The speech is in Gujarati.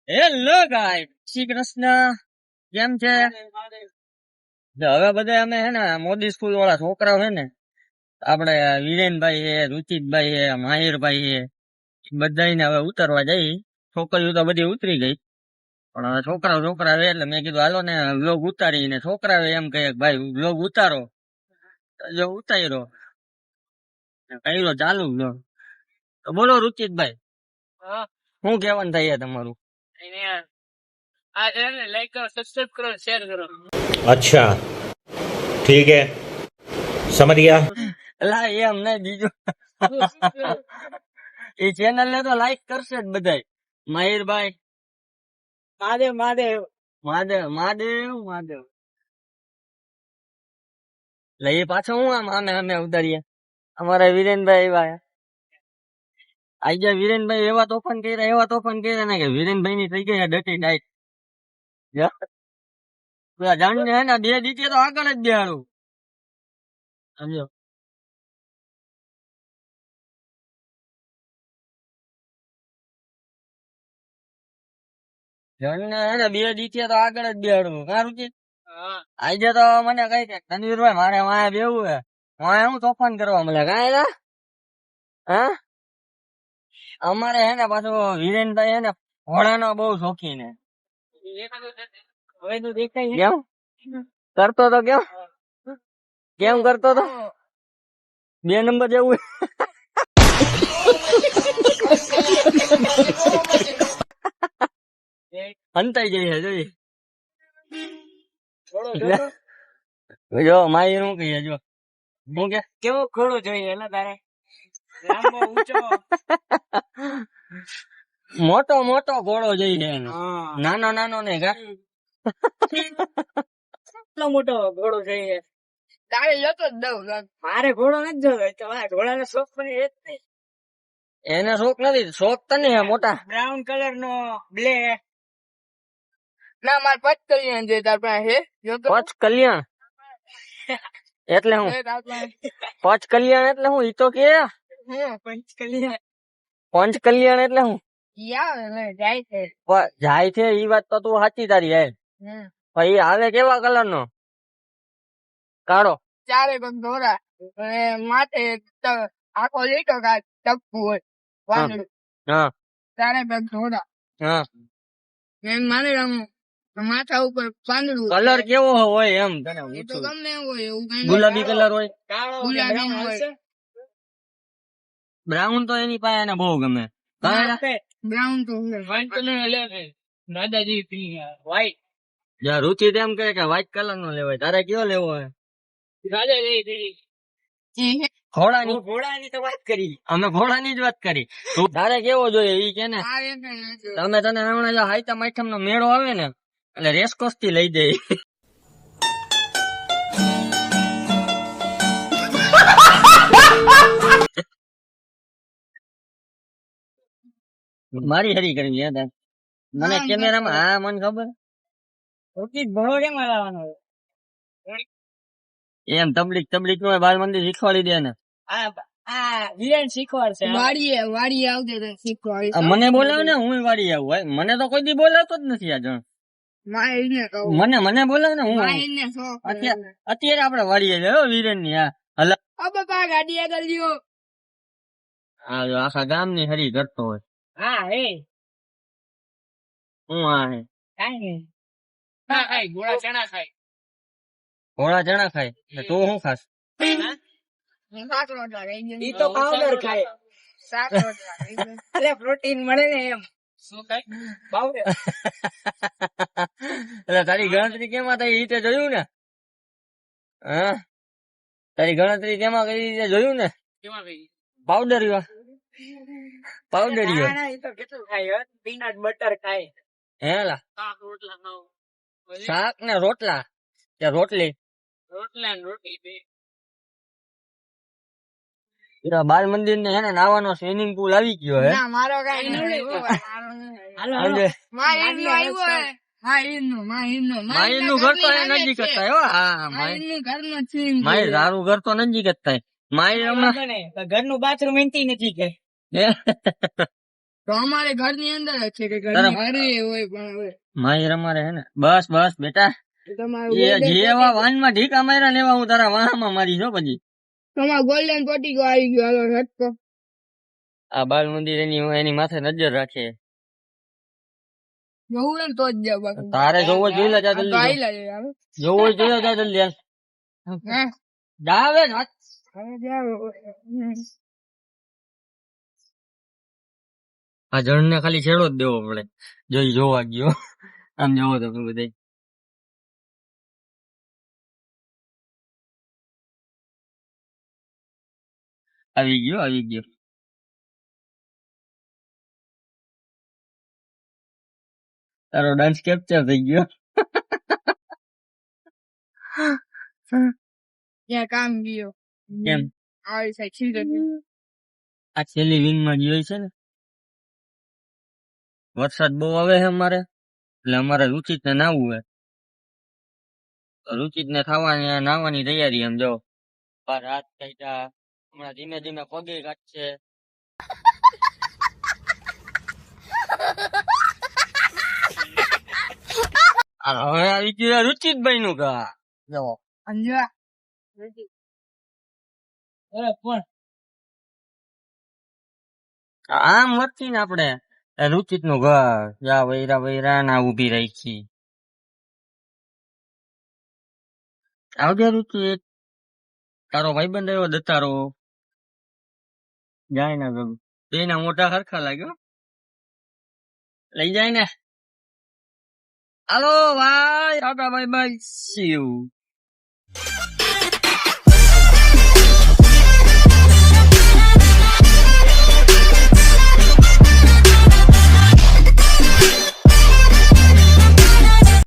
હેલો ગાય, શ્રી કૃષ્ણ. કેમ છે? હવે બધા અમે હે ને મોદી સ્કૂલ વાળા છોકરાઓ હે ને આપડે વિરેનભાઈ છે, રુચિતભાઈ છે, માહિરભાઈ છે, બધા હવે ઉતરવા જઈ. છોકરીઓ તો બધી ઉતરી ગઈ, પણ હવે છોકરા છે એટલે મેં કીધું હાલો ને વ્લોગ ઉતારીને છોકરાઓ એમ કહે કે ભાઈ વ્લોગ ઉતારો. તો જો ઉતાર્યો, કર્યો ચાલુ વ્લોગ. તો બોલો રુચિતભાઈ, શું કહેવાનું થાય તમારું? લાઈક કરો, સબસ્ક્રાઇબ કરો, શેર કરો. अच्छा ठीक है समझ गया। એલા એમ નહીં બીજું, એ ચેનલ ને તો લાઈક કરશે જ બધાય. માહિરભાઈ, મહાદેવ મહાદેવ મહાદેવ મહાદેવ મહાદેવ. એટલે એ પાછો હું આમ અમે ઉતારીએ. અમારા વિરેનભાઈ આવ્યા. આજે વિરેનભાઈ એવા તોફાન કર્યા ને કે વિરેનભાઈ ની થઈ ગઈ ડટી ડાઈટ. જાણીને હે ને 2 દીકરી તો આગળ જ બેહાડું. સમજો જાણીને હે ને 2 દીકરી તો આગળ જ બેહાડું. સારું છે. આજે તો મને કઈ કે તનવીરભાઈ મારે વાયા બેવું હે, વાયા હું તોફાન કરવા મળે કાંઈ ના. હા, અમારે હે ને પાછું વિરેનભાઈ હે ને ઘોડાનો બહુ શોખીન હે. કેમ કરતો તો? કેમ કરતો તો? 2 નંબર જેવું હંતાઈ જાય જોઈ. જો માઈ શું કહીએ, જો હું કે કેવો ઘોડો જોઈએ એના તારે? લાંબો ઊંચો મોટો મોટો ઘોડો જોઈએ એને, નાનો નાનો નહીં કા. કેટલો મોટો ઘોડો જોઈએ? તારે જતો જ દઉં. મારે ઘોડો નથી જોતો, મારે ઘોડાનો શોખ પણ એ જ નહીં. એને શોખ નથી, શોખ તને હે મોટા. બ્રાઉન કલર નો બ્લેક. ના મારે પચ કલ્યાણ જોઈએ તાર પાસે. પચ કલ્યાણ એટલે હું? પચ કલ્યાણ એટલે હું? ઈ તો કે પંચ કલ્યાણ. પંચ કલ્યાણ એટલે હું? જાય છે ઈ વાત તો તું સાચી તારી હે. ભાઈ આવે કેવા કલર નો? કાળો. ચારે પગ ધોરા, માથે આખો લીટો ટપકું હોય વાંદળું. હા, ચારે પગ ધોરા. હા, એમ માને માથા ઉપર પાંદડું. કલર કેવો હોય એમ તને? તો ગમે એવું હોય, એવું કઈ ગુલાબી કલર હોય, ગુલાબી હોય. બ્રાઉન તો એની પાસે એને બહુ ગમે. બ્રાઉન તો વ્હાઈટ કલર લે દાદાજી વ્હાઈટ. જા રુચિ એમ કહે કે વ્હાઈટ કલર નો લેવાય, તારે કયો લેવો હોય? ઘોડાની તો વાત કરી, અમે ઘોડાની જ વાત કરી. તારે કેવો જોઈએ ઈ કે ને. તમે તને હમણાં જો હાઈતમ આઈટમ નો મેળો આવે ને એટલે રેસકોર્સ થી લઈ દે. મારી હરી કરી છે મને કેમેરામાં. હા મને ખબર. ઘોડો કેમ હલાવવાનો એમ? તબલીક નો બાલ મંદિર શીખવાડી દે ને. શીખવાડશે. વાડીએ આવજે તો શીખવાડી. મને બોલાવ ને, હું વાડી આવું. ભાઈ મને તો કોઈ દી બોલાવતો જ નથી આ જણ. મને બોલાવ ને, હું અત્યારે આપડે વાડીએ જાય વીરેન ની. હા બાપા ગાડી આગળ લ્યો. હા જો આખા ગામ ની હરી કરતો હોય. હા હે હું હા હે કાઈ નઈ. ખાય ઘોડા ચણા ખાય. ઘોડા ચણા ખાય ને તું શું ખાસ? શાક રોટલા. ઈ તો પાવડર ખાય. શાક રોટલા એટલે પ્રોટીન મળે ને એમ. શું ખાય? પાવડર. એટલે તારી ગણતરી કેમાં થઈ ઈ તે જોયું ને? હા, તારી ગણતરી કેમાં કરી જોયું ને? કેમાં કરી? પાવડર પાવડર તો કેટલું ખાય? પીનટ બટર ખાય. હેલા શાક ને રોટલા કે રોટલી? રોટલા ને રોટલી બે. બાલ મંદિર ને હે ને નાવાનો સ્વિમિંગ પુલ આવી ગયો હે. મારો કઈ માહિરનું ઘર તો નજીક જ થાય. હા, માહિર તારું ઘર તો નજીક જ થાય. માહિર ઘરનું બાથરૂમ એનથી નજીક હે. તો અમારે ઘરની અંદર જ છે કે તારા- ઘરની હારે હોય પણ હવે માહિર અમારે હે ને બસ બસ બેટા તમારું એ golden જેવા વાનમાં ઢીકા માર્યા ને એવા હું તારા વાહમાં મારી છો પછી તમારું ગોલ્ડન પોટીકો આવી ગયો હાલો રટકો આ બાલ મંદિર એની માથે નજર રાખે જોવું હોય ને તો જ જાવ બાકી તારે જોવો જોઈ લે જા આ તો જલ્દી આઈલા છે હવે જોવો હોય જોઈ લે જા જલ્દી હાલ. હા જાવે ને હાથ. હવે જાવ આ જણ ને ખાલી છેડો જ દેવો પડે જોઈ જોવા ગયો આમ જોવો તો બધા આવી ગયો આવી ગયો તારો ડાન્સ કેપ્ચર થઈ ગયો ત્યાં કામ ગયો કેમ આવી સાઈડ સીધો આ છેલ્લી વિંગ માં ગયો છે ને વરસાદ બહુ આવે છે અમારે એટલે અમારે રુચિત ને નાવું હે રુચિત ને થવાની નાવાની તૈયારી એમ જો બાર હાથ કાઢ્યા હમણાં ધીમે ધીમે પગે કાઢશે હવે આવી ગયું રુચિતભાઈ નું કા જો અંજવા આમ વચ્ચે ને આપડે રુચિત નું ઘર યા વૈરા વૈરા ના ઉભી રાખી આવજે રુચિત તારો ભાઈબંધ આવ્યો દતારો જાય ને બેના મોટા હરખા લાગ્યો લઈ જાય ને હાલો ભાઈ Tata bye bye see you